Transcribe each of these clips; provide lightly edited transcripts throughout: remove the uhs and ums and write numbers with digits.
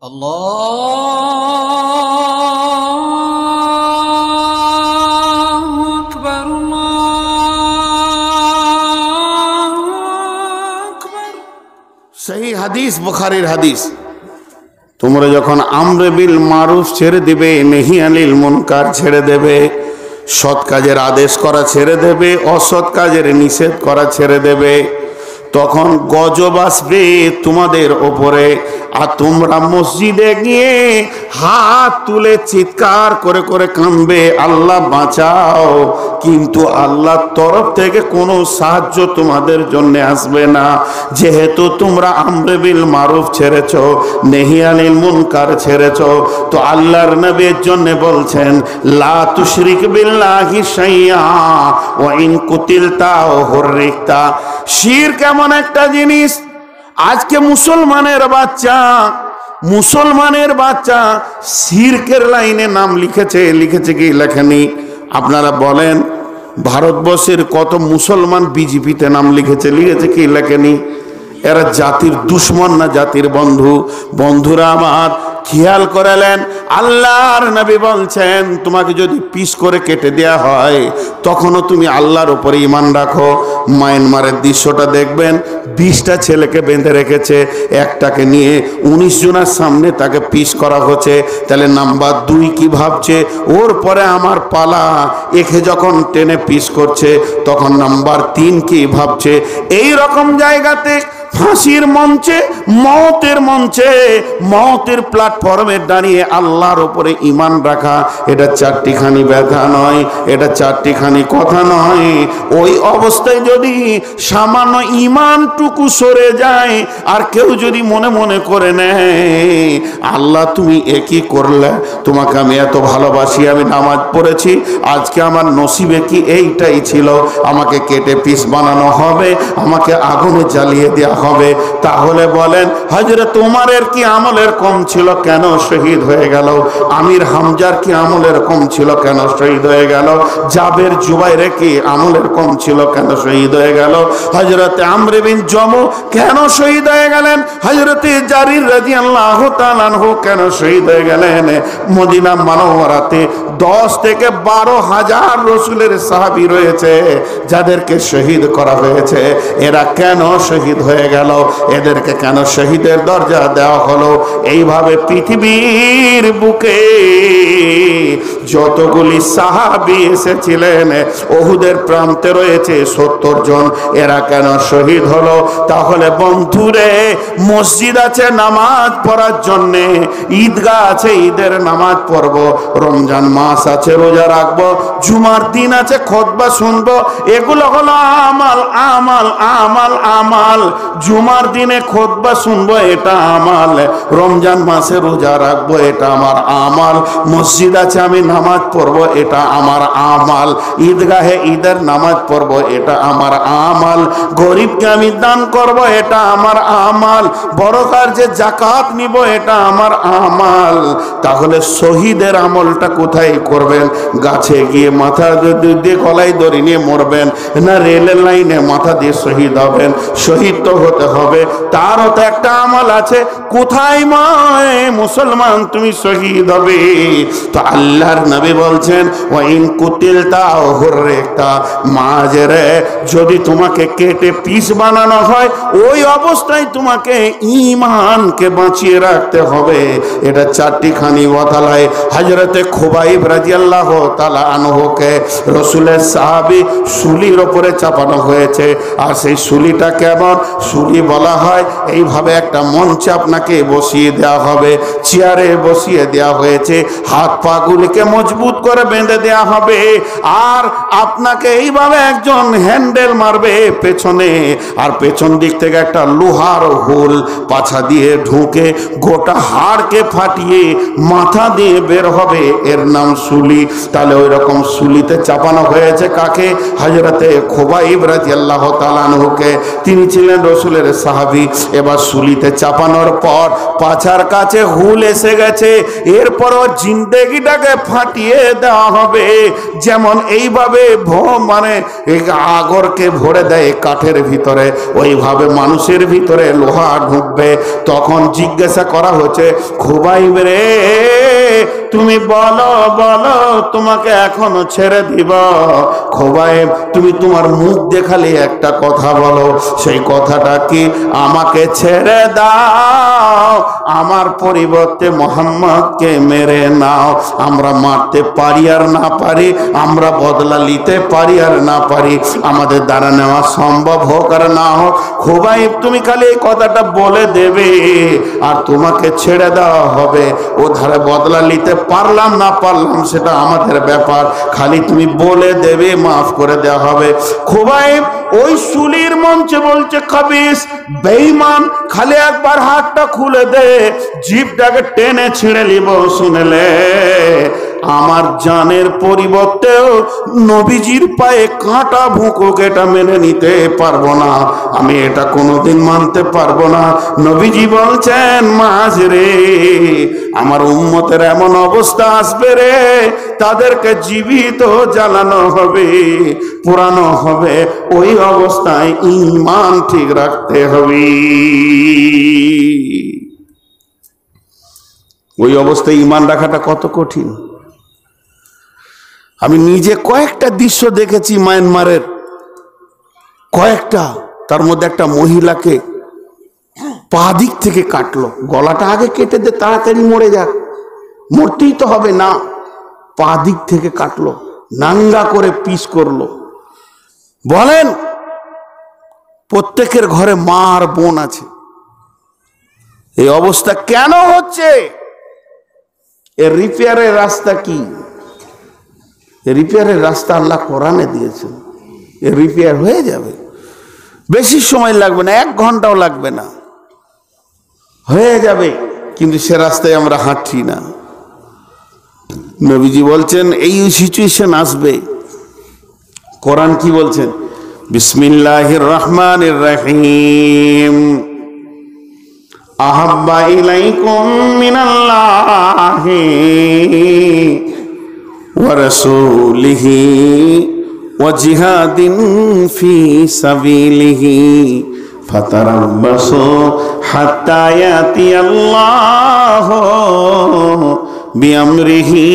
আল্লাহু আকবার, আল্লাহু আকবার। সহি হাদিস, বুখারীর হাদিস। তোমরা যখন আমরে বিল মারুফ ছেড়ে দিবে, নেহি আনিল মুনকার ছেড়ে দেবে, সৎ কাজের আদেশ করা ছেড়ে দেবে, অসৎ কাজের নিষেধ করা ছেড়ে দেবে, তখন গজব আসবে তোমাদের ওপরে। আর তোমরা মসজিদে গিয়ে হাত তুলে চিৎকার করে করে কাঁদবে, আল্লাহ বাঁচাও, কিন্তু আল্লাহর তরফ থেকে কোনো সাহায্য তোমাদের জন্য আসবে না। যেহেতু তোমরা আমরে বিল মারুফ ছেড়েছো, নেহি আনিল মুনকার ছেড়েছো, তো আল্লাহর নবীর জন্য বলছেন লা তুশরিক বিল্লাহি শাইআ ওয়া ইন কুতিলতা ওয়া হুররিকতা। শিরক এমন একটা জিনিস, আজকে মুসলমানের বাচ্চা শিরকের লাইনে নাম লিখেছে কি লেখেনি? আপনারা বলেন, ভারতবর্ষের কত মুসলমান বিজেপিতে নাম লিখেছে কি লেখেনি? এরা জাতির দুশ্মন না জাতির বন্ধু? বন্ধুরা আমার, খেয়াল করেলেন আল্লাহর নবী বলছেন তোমাকে যদি পিস করে কেটে দেয়া হয় তখনও তুমি আল্লাহর উপরে ঈমান রাখো। মায়ানমারের দৃশ্যটা দেখবেন, 20টা ছেলেকে বেঁধে রেখেছে, একটাকে নিয়ে 19 জনের সামনে তাকে পিস করা হচ্ছে। তাহলে নাম্বার 2 কি ভাবছে? ওর পরে আমার পালা, একে যখন টেনে পিস করছে তখন নাম্বার 3 কি ভাবছে? এই রকম জায়গাতে ফাঁসির মঞ্চে, মওতের প্ল্যাটফর্মে দাঁড়িয়ে আল্লাহর উপরে ঈমান রাখা, এটা চারটিখানি ব্যথা নয়, এটা চারটিখানি কথা নয়। ওই অবস্থায় যদি সামান্য ঈমানটুকু সরে যায় আর কেউ যদি মনে মনে করে নেয় আল্লাহ তুমি একই করলে, তোমাকে আমি এত ভালোবাসি, আমি নামাজ পড়েছি, আজকে আমার নসিবে কি এইটাই ছিল, আমাকে কেটে পিস বানানো হবে, আমাকে আগুনে জ্বালিয়ে দেওয়া হবে, তাহলে বলেন হযরত ওমরের কি আমলের কম ছিল, কেন শহীদ হয়ে গেল? আমির হামজার কি আমলের কম ছিল, কেন শহীদ হয়ে গেল? জাবের জুবাইরের কি আমলের কম ছিল, কেন শহীদ হয়ে গেল? হযরত আমর বিন জমু কেন শহীদ হয়ে গেলেন? হযরত জারির রাদিয়াল্লাহু তাআলা আনহু কেন শহীদ হয়ে গেলেন? মদিনা মুনাওয়ারাতে 10 থেকে 12,000 রাসূলের সাহাবী রয়েছে যাদেরকে শহীদ করা হয়েছে, এরা কেন শহীদ হয়ে গেল? এদেরকে কেন শহীদের দরজা দেওয়া হলো? এইভাবে পৃথিবীর বুকে যতগুলি সাহাবী এসেছিলেন, উহুদের প্রান্তে রয়েছে 70 জন, এরা কেন শহীদ হলো? তাহলে বন্ধুরে, মসজিদ আছে নামাজ পড়ার জন্যে, ঈদগাহ আছে ঈদের নামাজ পড়বো, রমজান মাস আছে রোজা রাখবো, জুমার দিন আছে খুতবা শুনবো, এগুলো হলো আমাল আমাল আমাল আমাল। জুমার দিনে খুতবা শুনবো, এটা আমাল। রমজান মাসে রোজা রাখবো, এটা আমার আমাল। মসজিদ আছে আমি নামাজ পড়বো, এটা আমার আমাল। ঈদগাহে ঈদের নামাজ পড়বো, এটা আমার আমাল। গরিবকে আমি দান করবো, এটা আমার আমাল। বড় কার্যে যাকাত নিব, এটা আমার আমাল। তাহলে শহীদের আমলটা কোথায় করবেন? গাছে গিয়ে মাথা দিয়ে গলায় দড়ি নিয়ে মরবেন, না রেলের লাইনে মাথা দিয়ে শহীদ হবেন? শহীদ তো হতে হবে, তারও তো একটা আমল আছে। কোথায় মুসলমান তুমি শহীদ হবে? তো আল্লাহর নবী বলছেন ওয়া ইন কুতিলতা ওয়া হুররিকতা, মাঝেরে যদি তোমাকে কেটে পিস বানানো হয়, ওই অবস্থায় তোমাকে ঈমানকে বাঁচিয়ে রাখতে হবে। এটা চারটিখানি ওয়াতালায় হযরতে খুবাইব রাদিয়াল্লাহু তাআলা আনহুকে রাসূলের সাহাবী শুলির উপরে চাপানো হয়েছে। আর সেই শুলিটা কেমন? শুলি বলা হয় এইভাবে একটা মঞ্চে আপনাকে বসিয়ে দেওয়া হবে, চেয়ারে বসিয়ে দেওয়া হয়েছে, হাত পা গুলিকে মজবুত করে বেঁধে দেওয়া হবে, আর আপনাকে এইভাবে একজন হ্যান্ডেল মারবে পেছনে, আর পেছন দিক থেকে একটা লোহার হোল পাছা দিয়ে ঢুকে গোটা হাড়কে ফাটিয়ে মাথা দিয়ে বের হবে, এর নাম শুলি। তাহলে ওই রকম শুলিতে চাপানো হয়েছে কাকে? হযরতে খুবাইব রাদিয়াল্লাহু তাআলা আনহুকে। তিনি ছিলেন রাসূল রাসূলের সাহাবী। এবার সুলিতে চাপানোর পর পাছার কাছে হুল এসে গেছে, এরপরও জিন্দেগিটাকে ফাটিয়ে দেওয়া হবে। যেমন এইভাবে মানে আগরকে ভরে দেয় কাঠের ভিতরে, ওইভাবে মানুষের ভিতরে লোহা ঢুকবে। তখন জিজ্ঞাসা করা হচ্ছে, খুবাইব রে তুমি বলো বলো, তোমাকে এখনো ছেড়ে দিব। খোবাইব তুমি তোমার মুখ দেখালে একটা কথা বলো, সেই কথাটা কি? আমাকে ছেড়ে দাও, আমার পরিবর্তে মুহাম্মদকে মেরে নাও। আমরা মারতে পারি আর না পারি, আমরা বদলা নিতে পারি আর না পারি, আমাদের দ্বারা নেওয়া সম্ভব হোক আর না হোক, খোবাইব তুমি খালি এই কথাটা বলে দেবে আর তোমাকে ছেড়ে দেওয়া হবে। ও ধারে বদলা নিতে পারলাম না পারলাম সেটা আমাদের ব্যাপার, খালি তুমি বলে দেবে, মাফ করে দেওয়া হবে। খোবাইব ওই সুলির মঞ্চে বলছে, খাবিস বেঈমান, খালি একবার হাতটা খুলে দে, জিভটাকে টেনে ছিঁড়ে নিব। শুনলে আমার জানের পরিবর্তেও নবীজির পায়ে কাঁটা ভুঁকুক, এটা মেনে নিতে পারবো না, আমি এটা কোনোদিন মানতে পারবো না। নবীজি বলছেন, মাঝ রে আমার উম্মতের এমন অবস্থা আসবে রে, তাদেরকে জীবিত জ্বালানো হবে, পোড়ানো হবে, ওই অবস্থায় ঈমান ঠিক রাখতে হবে। ওই অবস্থায় ঈমান রাখাটা কত কঠিন। আমি নিজে কয়েকটা দৃশ্য দেখেছি মায়ানমারের, কয়েকটা, তার মধ্যে একটা মহিলাকে পা দিক থেকে কাটলো, গলাটা আগে কেটে দে, তাড়াতাড়ি মরে যাক, মরতেই তো হবে না, পা দিক থেকে কাটলো, নাঙ্গা করে পিস করলো। বলেন প্রত্যেকের ঘরে মা আর বোন আছে, এই অবস্থা কেন হচ্ছে? এর রিপেয়ারের রাস্তা কি? রিপেয়ারের রাস্তা আল্লাহ কোরআনে দিয়েছেন, এ রিপেয়ার হয়ে যাবে, বেশি সময় লাগবে না, 1 ঘন্টাও লাগবে না, হয়ে যাবে। কিন্তু সে রাস্তায় আমরা হাঁটছি না। নবীজি বলছেন এই সিচুয়েশন আসবে। কোরআন কি বলছেন? বিসমিল্লাহির রহমানির রহিম, আহাব্বা ইলাইকুম মিনাল্লাহি ওয়া রাসূলিহি ওয়া জিহাদিন ফি সাবিলিহি ফাতারাব্বাসু হাত্তা ইয়াতিয়াল্লাহু বিআমরিহি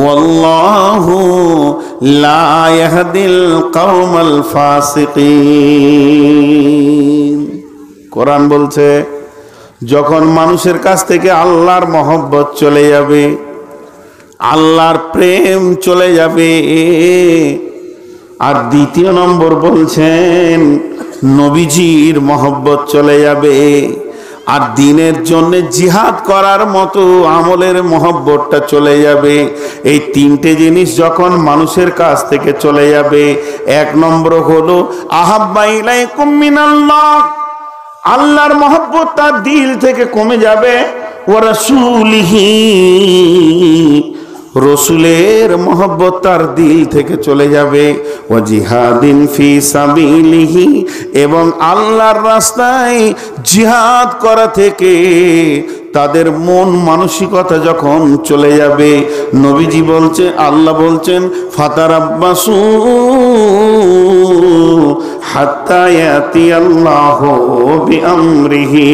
ওয়াল্লাহু লা ইয়াহদিল কওমাল ফাসিকিন। কোরআন বলছে যখন মানুষের কাছ থেকে আল্লাহর মহব্বত চলে যাবে, আল্লাহর প্রেম চলে যাবে, আর দ্বিতীয় নম্বর বলছেন নবীজির মহব্বত চলে যাবে, আর দিনের জন্য জিহাদ করার মতো আমলের মহব্বতটা চলে যাবে। এই 3টে জিনিস যখন মানুষের কাছ থেকে চলে যাবে, 1 নম্বর হলো আহাব্বা ইলাইকুম মিনাল্লাহ, আল্লাহর মহব্বত তার দিল থেকে কমে যাবে, ওয়া রাসূলিহি, রসুলের মহব্বত তার দিল থেকে চলে যাবে, ওয়া জিহাদিন ফি সাবিলিহি, এবং আল্লাহর রাস্তায় জিহাদ করা থেকে তাদের মন মানসিকতা যখন চলে যাবে, নবীজি বলছে, আল্লাহ বলছেন ফাতারাব্বাসু হাত্তা ইয়াতিয়াল্লাহু বিআমরিহি,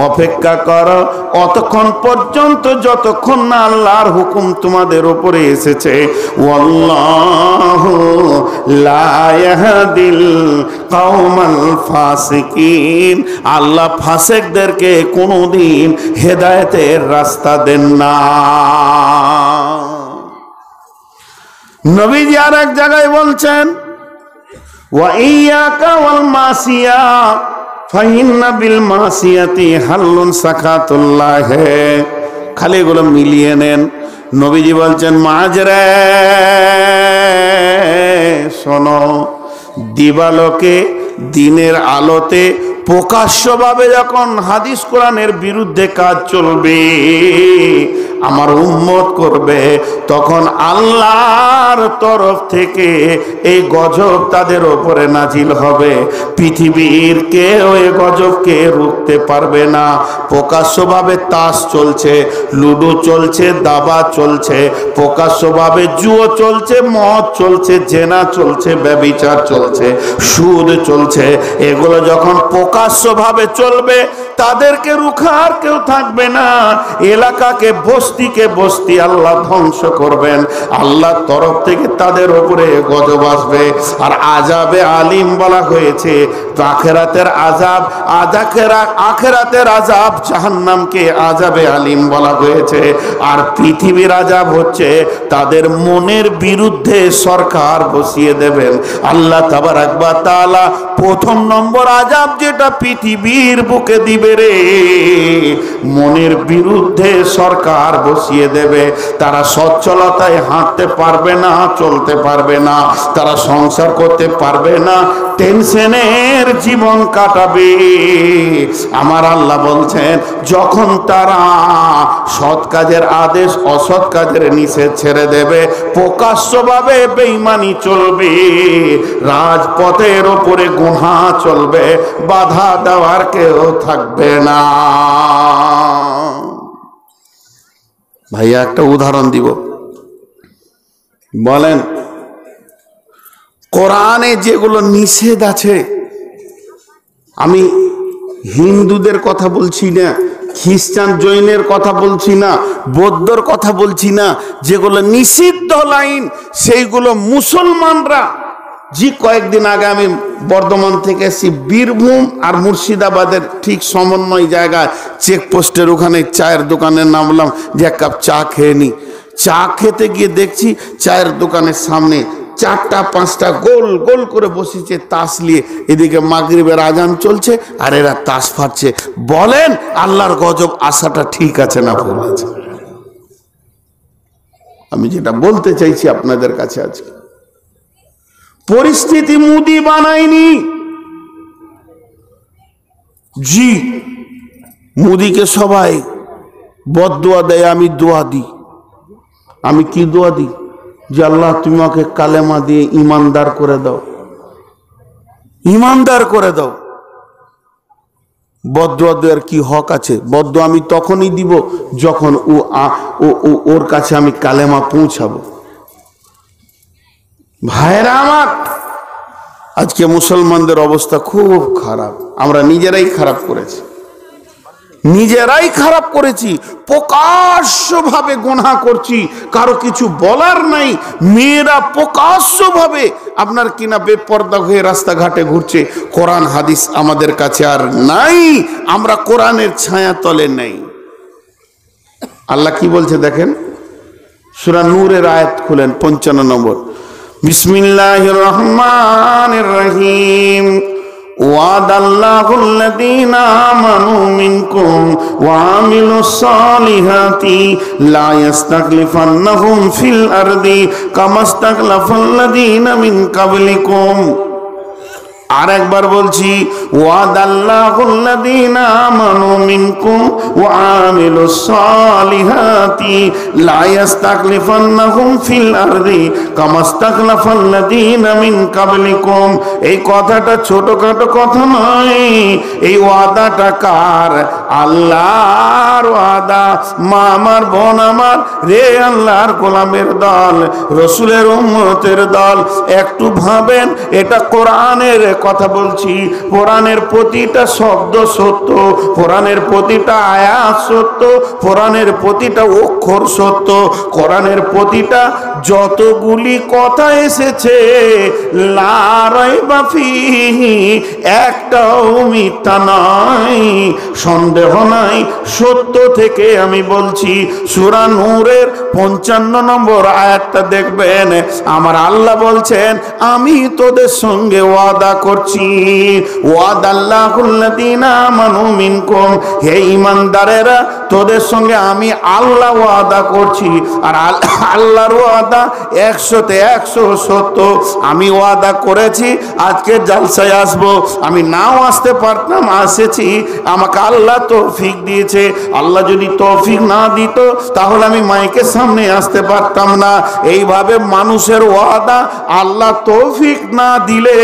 অপেক্ষা করো অতক্ষণ পর্যন্ত যতক্ষণ না আল্লাহর হুকুম তোমাদের উপরে এসেছে। ওয়াল্লাহু লা ইয়াহদিল কওমাল ফাসিকিন, আল্লাহ ফাসিকদেরকে কোনোদিন হেদায়েতের রাস্তা দেন না। নবীজি আর এক জায়গায় বলছেন ওয়া ইয়াকা ওয়াল মাসিয়া ফাইন্না বিল মাসিয়াতি হাল্লুন সাকাতুল্লাহ, খালি এগুলো মিলিয়ে নেন। নবীজি বলছেন মাঝরে শোনো, দিবালোকে দিনের আলোতে প্রকাশ্যভাবে যখন হাদিস কোরআনের বিরুদ্ধে কাজ চলবে, আমার উম্মত করবে, তখন আল্লাহর তরফ থেকে এই গজব তাদের উপরে নাজিল হবে। পৃথিবীর কেউ এই গজবকে রুখতে পারবে না। প্রকাশ্যভাবে তাস চলছে, লুডো চলছে, দাবা চলছে, প্রকাশ্যভাবে জুয়ো চলছে, মদ চলছে, জেনা চলছে, ব্যভিচার চলছে, সুদ চলছে। এগুলো যখন প্রকাশ্যভাবে চলবে তাদেরকে রুখার কেউ থাকবে না। এলাকাকে বস্তিকে বস্তি আল্লাহ ধ্বংস করবেন। আল্লাহর তরফ থেকে তাদের উপরে গজব আসবে। আর আযাবে আলিম বলা হয়েছে আখিরাতের আযাব, আখিরাতের আযাব জাহান্নামকে আযাবে আলিম বলা হয়েছে। আর পৃথিবীর আযাব হচ্ছে তাদের মনের বিরুদ্ধে সরকার বসিয়ে দেবেন আল্লাহ তাবারাক ওয়া তাআলা। প্রথম নম্বর আযাব যেটা পৃথিবীর বুকে দিবে রে, মনের বিরুদ্ধে সরকার বসিয়ে দেবে। তারা সচ্ছলতায় হাঁটতে পারবে না, চলতে পারবে না, তারা সংসার করতে পারবে না, টেনশনের জীবন কাটাবে। আমার আল্লাহ বলছেন যখন তারা সৎ কাজের আদেশ অসৎ কাজের নিষেধ ছেড়ে দেবে, প্রকাশ্যভাবে বেঈমানি চলবে, রাজপথের ওপরে গুনাহ চলবে, বাধা দেওয়ার কেউ থাকবে না। ভাইয়া একটা উদাহরণ দিব, বলেন কোরআনে যেগুলো নিষেধ আছে, আমি হিন্দুদের কথা বলছি না, খ্রিস্টান জৈনের কথা বলছি না, বৌদ্ধর কথা বলছি না, যেগুলো নিষিদ্ধ লাইন সেইগুলো মুসলমানরা। জি কয়েকদিন আগে আমি বর্ধমান থেকে এসেছি, বীরভূম আর মুর্শিদাবাদের ঠিক সমন্বয় জায়গায় চেকপোস্টের ওখানে চায়ের দোকানে নামলাম যে এক কাপ চা খেয়ে নি। চা খেতে গিয়ে দেখছি চায়ের দোকানের সামনে 4টা 5টা গোল গোল করে বসেছে তাস নিয়ে, এদিকে মাগরিবের আজান চলছে আর এরা তাস ফাটছে। বলেন আল্লাহর গজব আসাটা ঠিক আছে না ভুল আছে? আমি যেটা বলতে চাইছি আপনাদের কাছে আজকে, পরিস্থিতি মুদি বানায়নি। জি মুদিকে সবাই বদদুয়া দেয়, আমি দোয়া দিই। আমি কি দোয়া দিই? যে আল্লাহ তুমি আমাকে কালেমা দিয়ে ইমানদার করে দাও, ইমানদার করে দাও। বদদুয়া দেওয়ার কি হক আছে? বদদুয়া আমি তখনই দিব যখন ওর কাছে আমি কালেমা পৌঁছাবো। ভাইরা আমার, আজকে মুসলমানদের অবস্থা খুব খারাপ। আমরা নিজেরাই খারাপ করেছি, নিজেরাই খারাপ করেছি, প্রকাশ্যভাবে গুনাহ করছি, কারো কিছু বলার নাই। মেয়েরা প্রকাশ্যভাবে আপনার কিনা বেপর্দা হয়ে রাস্তাঘাটে ঘুরছে। কোরআন হাদিস আমাদের কাছে আর নাই, আমরা কোরআনের ছায়া তলে নেই। আল্লাহ কি বলছে দেখেন, সূরা নূরের আয়াত খুলেন 55 নম্বর। বিসমিল্লাহির রহমানির রহিম। ওয়াদাল্লাহুল্লাযীনা আমানু মিনকুম ওয়া আমিলুস সালিহাতি লা ইস্তাখলিফান্নাহুম ফিল আরদি কামা ইস্তাখলাফাল্লাযীনা মিন ক্বাবলিকুম। আর একবার বলছি, ওয়াদাল্লাহুল্লাযীনা আমানু মিনকুম ওয়া আমিলুস সালিহাতি লা ইস্তাখলিফান্নাহুম ফিল আরদি কামা ইস্তাখলাফাল্লাযীনা মিন ক্বাবলিকুম। এই কথাটা ছোটখাটো কথা নয়, এই ওয়াদাটা কার? আল্লাহর ওয়াদা। মা আমার, বোন আমার রে, আল্লাহর গোলামের দল, রসুলের উম্মতের দল, একটু ভাবেন, এটা কোরআনের কথা বলছি। কোরআনের প্রতিটা শব্দ সত্য, কোরআনের প্রতিটা আয়াত সত্য, কোরআনের প্রতিটা অক্ষর সত্য, কোরআনের প্রতিটা যতগুলি কথা এসেছে লা রাইবা ফিহি, একটাও মিথ্যা নয়, সন্দেহ নাই, সত্য থেকে আমি বলছি। সূরা নূরের 55 নম্বর আয়াতটা দেখবেন, আমার আল্লাহ বলছেন আমি তোদের সঙ্গে ওয়াদা করছি। ওয়াদাল্লাহুল্লাযীনা আমানু মিনকুম, হে ঈমানদারেরা তোদের সঙ্গে আমি আল্লাহ ওয়াদা করছি। আর আল্লাহর ওয়াদা ওয়াদা 100-তে 100 সত্য। আমি ওয়াদা করেছি আজকের জালসায় আসবো, আমি নাও আসতে পারতাম, এসেছি, আমাকে আল্লাহ তৌফিক দিয়েছে। আল্লাহ যদি তৌফিক না দিত তাহলে আমি মাইকের সামনে আসতে পারতাম না। এইভাবে মানুষের ওয়াদা আল্লাহ তৌফিক না দিলে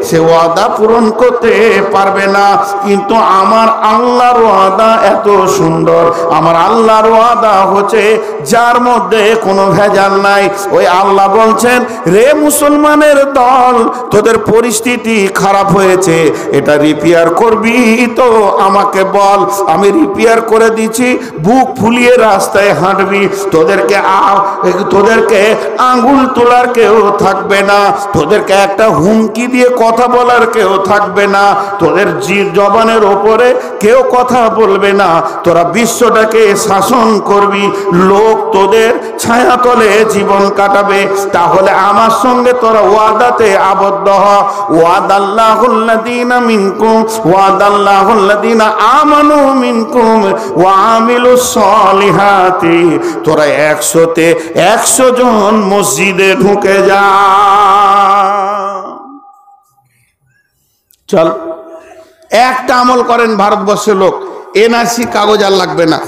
সে ওয়াদা পূরণ করতে পারবে না। কিন্তু আমার আল্লাহর ওয়াদা এত সুন্দর, আমার আল্লাহর ওয়াদা হচ্ছে যার মধ্যে কোনো ভেজাল নাই। ওই আল্লাহ বলছেন, রে মুসলমানের দল, তোদের পরিস্থিতি খারাপ হয়েছে, এটা রিপেয়ার করবি তো আমাকে বল, আমি রিপেয়ার করে দিচ্ছি। বুক ফুলিয়ে রাস্তায় হাঁটবি, তোদেরকে আঙ্গুল তোলার কেউ থাকবে না, তোদেরকে একটা হুমকি দিয়ে কথা বলার কেউ থাকবে না, তোদের জবানের ওপরে কেউ কথা বলবে না, তোরা বিশ্বটাকে শাসন করবি, লোক তোদের ছায়াতলে জীবন কাটাবে। তাহলে আমার সঙ্গে তোরা ওয়াদাতে আবদ্ধ হ। ওয়াদাল্লাহুল্লাযীনা মিনকুম ওয়াদাল্লাহুল্লাযীনা আমানু মিনকুম ওয়া আমিলুস সলিহাতি। তোরা 100-তে 100 জন মসজিদে ঢুকে যা। চল একটা আমল করেন ভারতবর্ষের লোক, এনআরসি কাগজ আর লাগবে না।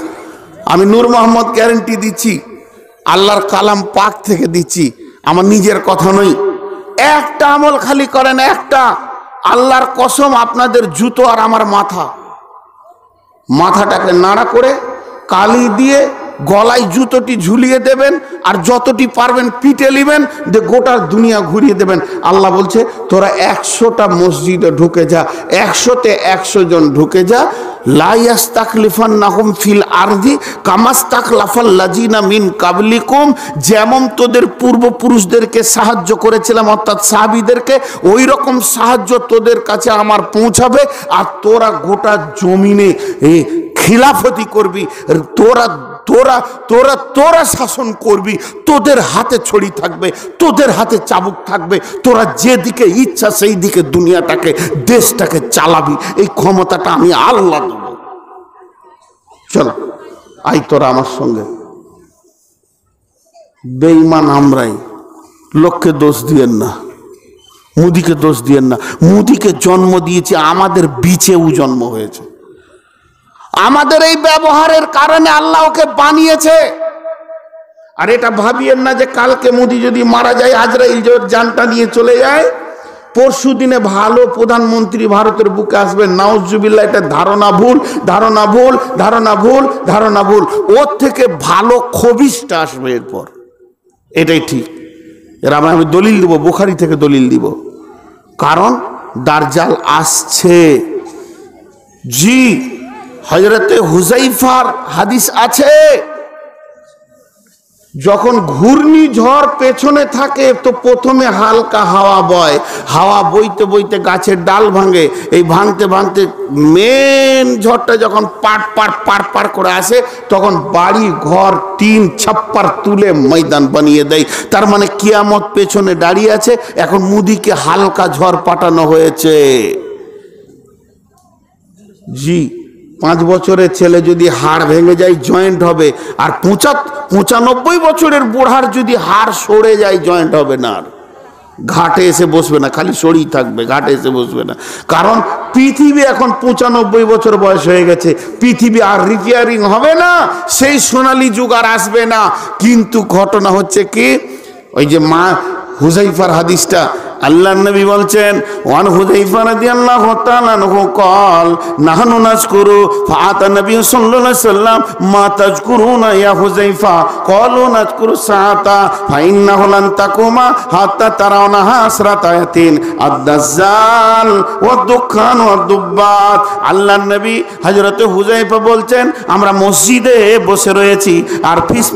আমি নূর মোহাম্মদ গ্যারেন্টি দিচ্ছি, আল্লাহর কালাম পাক থেকে দিচ্ছি, আমার নিজের কথা নই। একটা আমল খালি করেন, একটা, আল্লাহর কসম, আপনাদের জুতো আর আমার মাথাটাকে নাড়া করে কালি দিয়ে গলায় জুতোটি ঝুলিয়ে দেবেন, আর যতটি পারবেন পিটে নেবেন, যে গোটা দুনিয়া ঘুরিয়ে দেবেন। আল্লাহ বলছে তোরা 100টা মসজিদে ঢুকে যা, 100-তে 100 জন ঢুকে যা। লা ইয়াস্তাখলিফান্নাহুম ফিল আরদি কামাস্তাখলাফাল্লাযিনা মিন কাবলিকুম। যেমন তোদের পূর্বপুরুষদেরকে সাহায্য করেছিলাম, অর্থাৎ সাহাবীদেরকে, ওই রকম সাহায্য তোদের কাছে আমার পৌঁছাবে। আর তোরা গোটা জমিনে খিলাফতি করবি, তোরা শাসন করবি, তোদের হাতে ছড়ি থাকবে, তোদের হাতে চাবুক থাকবে, তোরা যেদিকে ইচ্ছা সেই দিকে দুনিয়াটাকে, দেশটাকে চালাবি। এই ক্ষমতাটা আমি আল্লাহ দেব। চল আই তোরা আমার সঙ্গে। বেঈমান আমরাই, লোককে দোষ দিয়েন না, মুদিকে দোষ দিয়েন না। মুদিকে জন্ম দিয়েছে, আমাদের বিচেও জন্ম হয়েছে, আমাদের এই ব্যবহারের কারণে আল্লাহ ওকে বানিয়েছে। আর এটা ভাবিয়েন না যে কালকে মোদি যদি মারা যায়, আজরাইল জানটা নিয়ে চলে যায়, পরশু দিনে ভালো প্রধানমন্ত্রী ভারতের বুকে আসবে। নাউজুবিল্লাহ, এটা ধারণা ভুল, ধারণা ভুল, ধারণা ভুল, ধারণা ভুল। ওর থেকে ভালো খবিশটা আসবে এরপর, এটাই ঠিক। এর আমি দলিল দিব, বুখারী থেকে দলিল দিব, কারণ দাজ্জাল আসছে। জি, হযরতে হুযাইফার হাদিস আছে, যখন ঘূর্ণিঝড় পেছনে থাকে তো প্রথমে হালকা হাওয়া বয়, হাওয়া বইতে বইতে গাছের ডাল ভাঙে, এই ভাঙতে ভাঙতে মেন ঝড়টা যখন পার করে আসে, তখন বাড়ি ঘর টিন ছাপ্পার তুলে ময়দান বানিয়ে দেয়। তার মানে কিয়ামত পেছনে দাঁড়িয়ে আছে। এখন মুদিকে হালকা ঝড় পাঠানো হয়েছে। জি, 5 বছরের ছেলে যদি হাড় ভেঙে যায় জয়েন্ট হবে, আর 95 বছরের বুড়ার যদি হাড় সরে যায় জয়েন্ট হবে না, আর ঘাটে এসে বসবে না, খালি সরেই থাকবে, ঘাটে এসে বসবে না। কারণ পৃথিবী এখন 95 বছর বয়স হয়ে গেছে, পৃথিবী আর রিপেয়ারিং হবে না, সেই সোনালী যুগ আর আসবে না। কিন্তু ঘটনা হচ্ছে কি, ওই যে মা হুযাইফার হাদিসটা, আল্লাহর নবী বলছেন, ওয়ান হুযাইফা রাদিয়াল্লাহু তাআলা আনহু قال نحن نذكر فاتى النبي صلى الله عليه وسلم ما تذكرون يا حذيفه قالوا نذكر الساعه فانه لن تقوم حتى ترونها حسرتين الدجال والدخان والضباب। আল্লাহর নবী হযরতে হুযাইফা বলছেন, আমরা মসজিদে বসে রয়েছি আর ফিস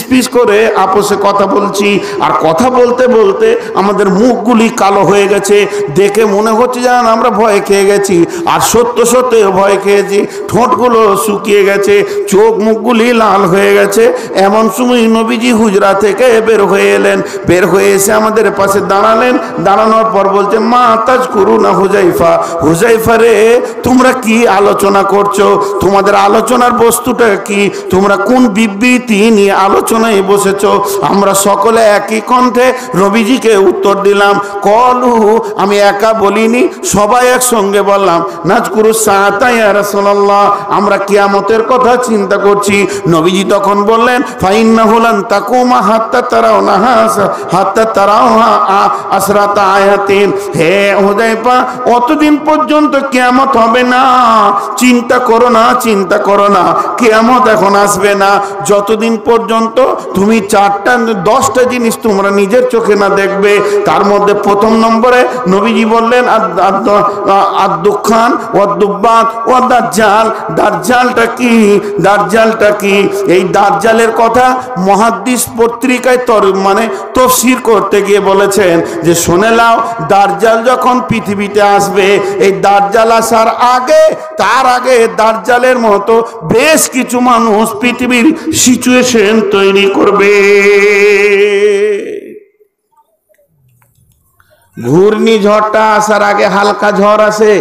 ফিস করে আপোষে কথা বলছি, আর কথা বলতে বলতে আমাদের মুখগুলি কালো হয়ে গেছে, দেখে মনে হচ্ছে যেন আমরা ভয় খেয়ে গেছি, আর সত্য সত্য ভয় খেয়েছি। ঠোঁটগুলো শুকিয়ে গেছে, চোখ মুখগুলি লাল হয়ে গেছে। এমন সময় নবীজি হুজরা থেকে বের হয়ে এলেন, বের হয়ে এসে আমাদের পাশে দাঁড়ালেন। দাঁড়ানোর পর বলছে, মা তাজ করু না হুজাইফা, হুজাইফা রে তোমরা কি আলোচনা করছো? তোমাদের আলোচনার বস্তুটা কি? তোমরা কোন বিবৃতি নিয়ে আলোচনায় বসেছো? আমরা সকলে একই কণ্ঠে নবীজিকে উত্তর দিলাম, কলু, আমি একা বলিনি, সবাই একসঙ্গে বললাম, নাজকুরু সাআতা ইয়া রাসূলুল্লাহ, আমরা কিয়ামতের কথা চিন্তা করছি। নবীজি তখন বললেন, ফাইন্নাহু লান তাকুমা হাত্তা তারাউনা হাত্তা তারাউহা আসরাতা আয়াতিন, হে হুযায়ফা অতদিন পর্যন্ত কিয়ামত হবে না। চিন্তা করো না, চিন্তা করো না, কিয়ামত এখন আসবে না যতদিন পর্যন্ত তুমি 10টা জিনিস তোমরা নিজের চোখে না দেখবে। তার মধ্যে প্রথম নম্বরে নবীজি বললেন, আদ-দুখান ওয়াদ-দুব্বাত ওয়াদ-দাজ্জাল। দাজ্জালটা কি? দাজ্জালটা কি? এই দাজ্জালের কথা মুহাদ্দিস পত্রিকায় তাফসীর করতে গিয়ে বলেছেন যে, শুনে নাও, দাজ্জাল যখন পৃথিবীতে আসবে, এই দাজ্জাল আসার আগে, তার আগে দাজ্জালের মতো বেশ কিছু মানুষ পৃথিবীর সিচুয়েশন তৈরি করবে। ঘূর্ণিঝড়টা আসার আগে হালকা ঝড় আসে,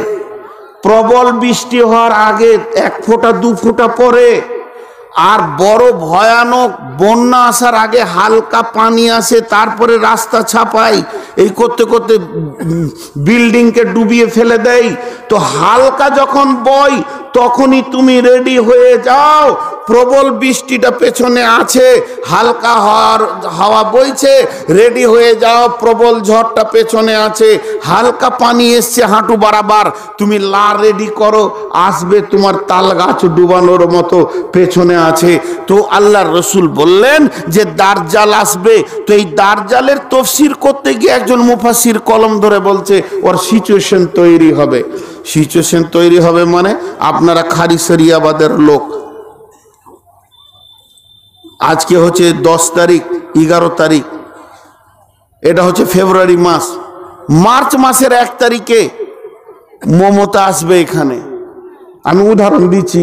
প্রবল বৃষ্টি হওয়ার আগে 1 ফোঁটা 2 ফোঁটা পরে, আর বড় ভয়ানক বন্যা আসার আগে হালকা পানি আসে, তারপরে রাস্তা ছাপাই, এই করতে করতে বিল্ডিংকে ডুবিয়ে ফেলে দেয়। তো হালকা যখন বয় তখনই তুমি রেডি হয়ে যাও। প্রবল বৃষ্টিটা পেছনে আছে, হালকা হাওয়া বইছে, রেডি হয়ে যাও। প্রবল ঝড়টা পেছনে আছে, হালকা পানি এসছে হাঁটু বাড়াবার, তুমি রেডি করো, আসবে তোমার তাল গাছ ডুবানোর মতো পেছনে আছে। তো আল্লাহর রসুল বললেন যে দাজ্জাল আসবে। তো এই দাজ্জালের তাফসীর করতে গিয়ে একজন মুফাসসির কলম ধরে বলছে, ওর সিচুয়েশন তৈরি হবে। সিচুয়েশন তৈরি হবে মানে, আপনারা খারি শরিয়াবাদের লোক, আজকে হচ্ছে 10 তারিখ, 11 তারিখ, এটা হচ্ছে ফেব্রুয়ারি মাস। মার্চ মাসের 1 তারিখে মমতা আসবে এখানে। আমি উদাহরণ দিচ্ছি,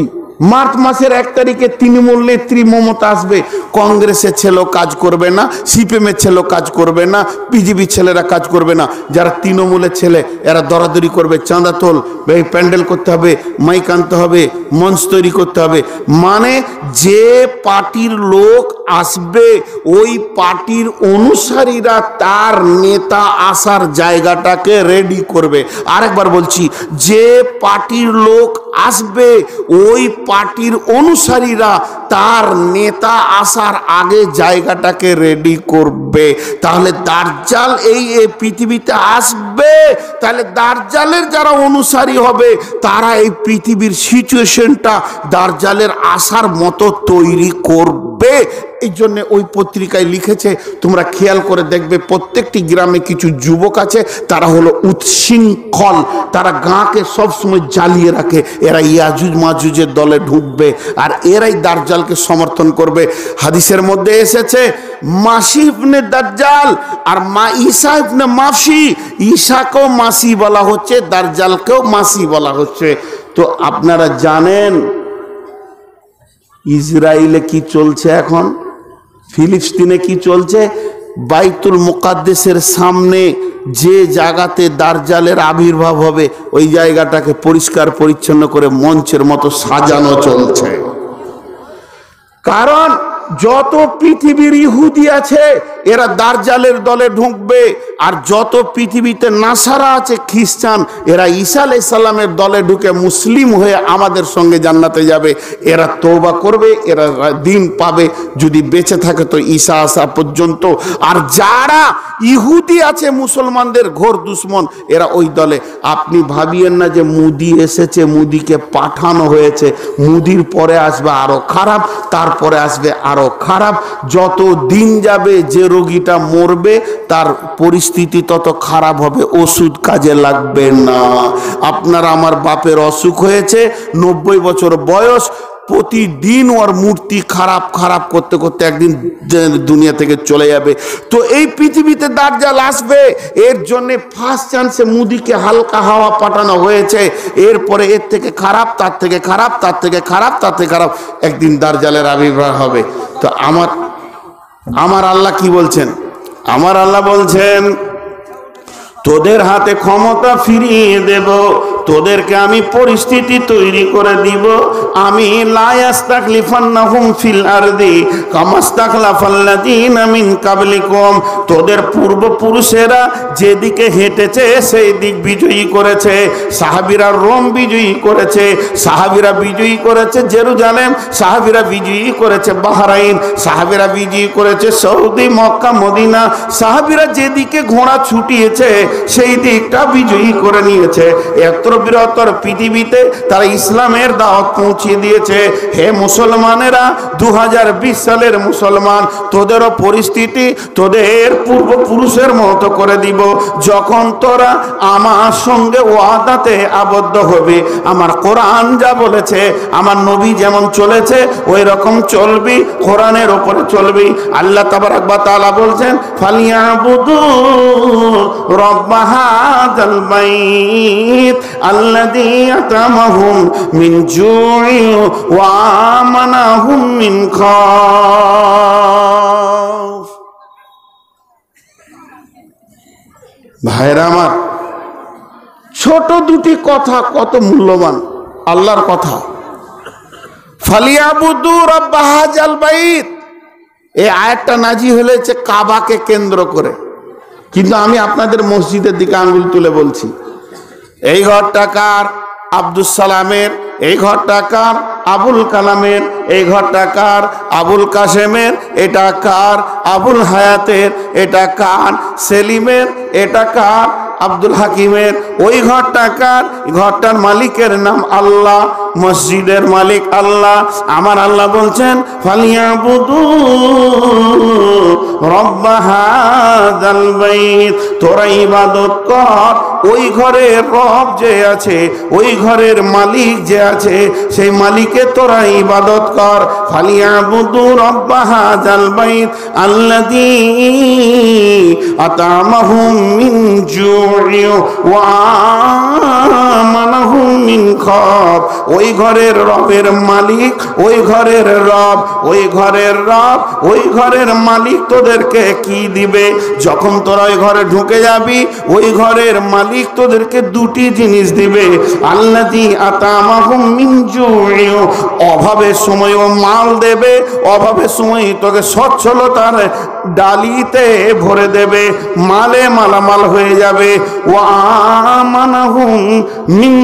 মার্চ মাসের 1 তারিখে তৃণমূল নেত্রী মমতা আসবে। কংগ্রেসের ছেলেও কাজ করবে না, সিপিএমের ছেলেও কাজ করবে না, বিজেপির ছেলেরা কাজ করবে না। যারা তৃণমূলের ছেলে এরা দরাদরি করবে, চাঁদা তোল, প্যান্ডেল করতে হবে, মাইক আনতে হবে, মঞ্চ তৈরি করতে হবে। মানে যে পার্টির লোক আসবে, ওই পার্টির অনুসারীরা তার নেতা আসার জায়গাটাকে রেডি করবে। আরেকবার বলছি, যে পার্টির লোক আসবে, ওই পার্টির অনুসারীরা তার নেতা আসার আগে জায়গাটাকে রেডি করবে। তাহলে দাজ্জাল এই পৃথিবীতে আসবে, তাহলে দাজ্জালের যারা অনুসারী হবে তারা এই পৃথিবীর সিচুয়েশনটা দাজ্জালের আসার মতো তৈরি করবে। এই জন্য ওই পত্রিকায় লিখেছে, তোমরা খেয়াল করে দেখবে, প্রত্যেকটি গ্রামে কিছু যুবক আছে, তারা হলো উচ্ছৃঙ্খল, তারা গাঁকে সবসময় জ্বালিয়ে রাখে। এরা ইয়াজুজ মাজুজের দলে ঢুকবে, আর এরাই দাজ্জালকে সমর্থন করবে। হাদিসের মধ্যে এসেছে, মাসি ইবনে দাজ্জাল আর ঈসা ইবনে মাসি, ঈসাকেও মাসি বলা হচ্ছে, দাজ্জালকেও মাসি বলা হচ্ছে। তো আপনারা জানেন ইসরায়েলে কি চলছে এখন, ফিলিস্তিনে কি চলছে? বাইতুল মুকাদ্দেসের সামনে যে জায়গাতে দাজ্জালের আবির্ভাব হবে, ওই জায়গাটাকে পরিষ্কার পরিচ্ছন্ন করে মঞ্চের মতো সাজানো চলছে। কারণ যত পৃথিবীর ইহুদি আছে এরা দাজ্জালের দলে ঢুকবে, আর যত পৃথিবীতে নাসারা আছে খ্রিস্টান, এরা ঈসা আলাইহিস সালামের দলে ঢুকে মুসলিম হয়ে আমাদের সঙ্গে জান্নাতে যাবে। এরা তওবা করবে, এরা দিন পাবে যদি বেঁচে থাকে তো ঈসা আসা পর্যন্ত। আর যারা ইহুদি আছে মুসলমানদের ঘোর দুশ্মন, এরা ওই দলে। আপনি ভাবিয়েন না যে মুদি এসেছে, মুদিকে পাঠানো হয়েছে, মুদির পরে আসবে আরো খারাপ, তারপরে আসবে আরো খারাপ। যত দিন যাবে যে রোগীটা মরবে তার পরিস্থিতি তত খারাপ হবে, ওষুধ কাজে লাগবে না। আপনার আমার বাপের অসুখ হয়েছে, 90 বছর বয়স, প্রতিদিন ওর মূর্তি খারাপ খারাপ করতে করতে একদিন দুনিয়া থেকে চলে যাবে। তো এই পৃথিবীতে দাজ্জাল আসবে, এর জন্যে ফার্স্ট চান্সে মুদিকে হালকা হাওয়া পাঠানো হয়েছে। এরপরে এর থেকে খারাপ, তার থেকে খারাপ, তার থেকে খারাপ, তার থেকে খারাপ, একদিন দাজ্জালের আবির্ভাব হবে। তো আমার আল্লাহ কি বলছেন? আমার আল্লাহ বলছেন, তোদের হাতে ক্ষমতা ফিরিয়ে দেব, তোদেরকে আমি পরিস্থিতি তৈরি করে দিব। আমি লা ইস্তাখলিফান্নাহুম ফিল আরদি কামা ইস্তাখলাফাল্লাযীনা মিন কাবলিকুম, তোদের পূর্বপুরুষেরা যেদিকে হেঁটেছে সেই দিক বিজয়ী করেছে। সাহাবীরা রোম বিজয়ী করেছে, সাহাবীরা বিজয়ী করেছে জেরুজালেম, সাহাবীরা বিজয়ী করেছে বাহরাইন, সাহাবীরা বিজয়ী করেছে সৌদি, মক্কা, মদিনা। সাহাবীরা যেদিকে ঘোড়া ছুটিয়েছে সেই দিকটা বিজয়ী করে নিয়েছে। এত বৃহত্তর পৃথিবীতে তারা ইসলামের দাওয়াত পৌঁছে দিয়েছে। হে মুসলমানেরা, 2020 সালের মুসলমান, তোদেরও পরিস্থিতি তোদের পূর্বপুরুষের মতো করে দিব। যখন তোরা আমার সঙ্গে ওয়াদাতে আবদ্ধ হবে, আমার কোরআন যা বলেছে, আমার নবী যেমন চলেছে ওই রকম চলবি, কোরআনের ওপরে চলবি। আল্লাহ তাবারাক ওয়া তাআলা বলছেন, ফালিয়াবুদু রব্বা হাযাল বাইত আল্লাযী আতামাহুম মিন জু'in ওয়া আমানাহুম মিন খাউফ। ভাইরা আমার, ছোট দুটি কথা কত মূল্যবান, আল্লাহর কথা। ফালিয়াবুদু রব্বা হাযাল বাইত, এই আয়াতটা নাজিল হয়েছে কাবাকে কেন্দ্র করে, কিন্তু আমি আপনাদের মসজিদের দিকে আঙ্গুল তুলে বলছি, এই ঘরটা কার? আব্দুল সালামের। এই ঘরটা কার? আবুল কালামের। এই ঘরটা কার? আবুল কাসেমের। এটা কার? আবুল হায়াতের। এটা কার? সেলিমের। এটা কার? আব্দুল হাকিমের। ওই ঘরটা কার? ঘরটার মালিকের নাম আল্লাহ, মসজিদের মালিক আল্লাহ। আমার আল্লাহ বলছেন, ফালিয়াবুদু রব্বা হাযাল বাইত, তোরা ইবাদত কর ওই ঘরের রব যে আছে, ওই ঘরের মালিক যে আছে, সেই মালিকের তোরা ইবাদত কর। ফালিয়াবুদু রব্বা হাযাল বাইত আল্লাযী আতামাহুম মিন জু'in ওয়া আমানাহুম মিন খাউফ। ওই ঘরের রবের মালিক, ওই ঘরের রব, ওই ঘরের রব, ওই ঘরের মালিক তোদেরকে কি দিবে? যখন তোরা ওই ঘরে ঢুকে যাবি, ওই ঘরের মালিক তোদেরকে দুটি জিনিস দিবে। আল্লাযী আতামাহুম মিন জু'in, অভাবের সময়ও মাল দেবে, অভাবের সময় তোকে সচ্ছলতার ডালিতে ভরে দেবে, মালে মালামাল হয়ে যাবে। ওয়া আমানাহুম মিন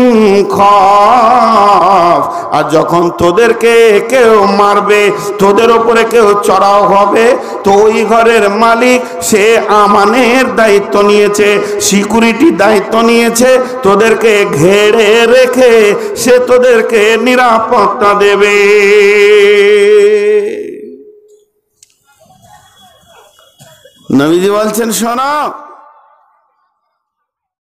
খাউফ, আর যখন তোদেরকে কেউ মারবে, তোদের উপরে কেউ চড়াও হবে, তো ওই ঘরের মালিক সে আমানের দায়িত্ব নিয়েছে, সিকিউরিটি দায়িত্ব নিয়েছে, তোদেরকে ঘেরে রেখে সে তোদেরকে নিরাপত্তা দেবে। নবীজি বলছেন, শোনো,